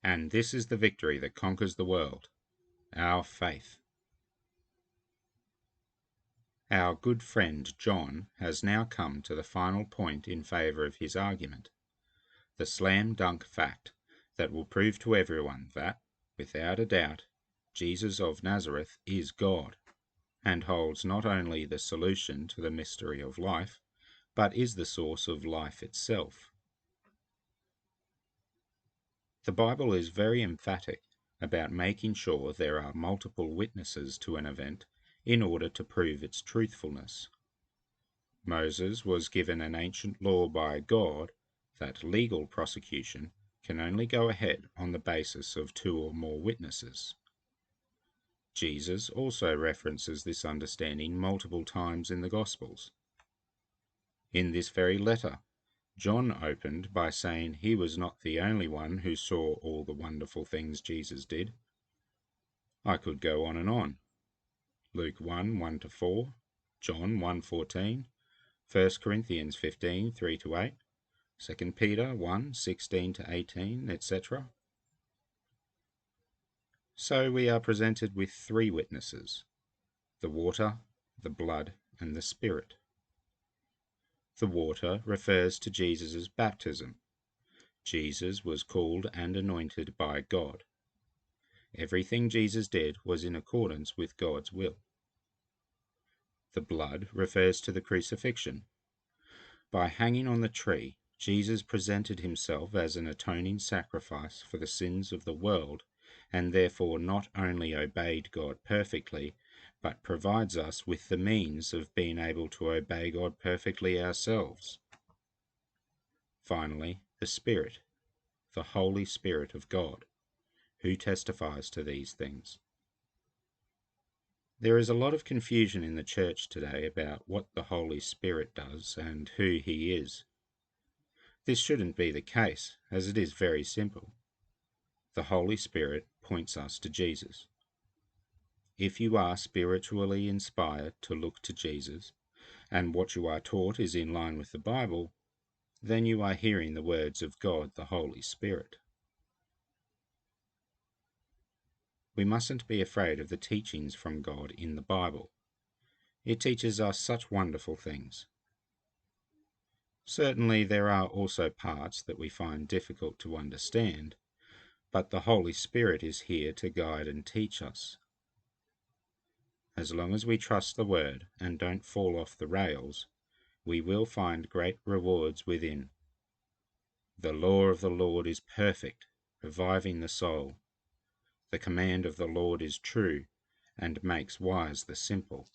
And this is the victory that conquers the world, our faith. Our good friend John has now come to the final point in favour of his argument, the slam-dunk fact that will prove to everyone that, without a doubt, Jesus of Nazareth is God, and holds not only the solution to the mystery of life, but is the source of life itself. The Bible is very emphatic about making sure there are multiple witnesses to an event in order to prove its truthfulness. Moses was given an ancient law by God that legal prosecution can only go ahead on the basis of 2 or more witnesses. Jesus also references this understanding multiple times in the Gospels. In this very letter, John opened by saying he was not the only one who saw all the wonderful things Jesus did. I could go on and on. Luke 1, 1-4, John 1:14, 1 Corinthians 15, 3-8, 2 Peter 1, 16-18, etc. So we are presented with 3 witnesses: the water, the blood, and the Spirit. The water refers to Jesus' baptism. Jesus was called and anointed by God. Everything Jesus did was in accordance with God's will. The blood refers to the crucifixion. By hanging on the tree, Jesus presented himself as an atoning sacrifice for the sins of the world, and therefore not only obeyed God perfectly, but provides us with the means of being able to obey God perfectly ourselves. Finally, the Spirit, the Holy Spirit of God, who testifies to these things. There is a lot of confusion in the church today about what the Holy Spirit does and who he is. This shouldn't be the case, as it is very simple. The Holy Spirit points us to Jesus. If you are spiritually inspired to look to Jesus, and what you are taught is in line with the Bible, then you are hearing the words of God the Holy Spirit. We mustn't be afraid of the teachings from God in the Bible. It teaches us such wonderful things. Certainly there are also parts that we find difficult to understand, but the Holy Spirit is here to guide and teach us. As long as we trust the Word and don't fall off the rails, we will find great rewards within. The law of the Lord is perfect, reviving the soul. The command of the Lord is true, and makes wise the simple.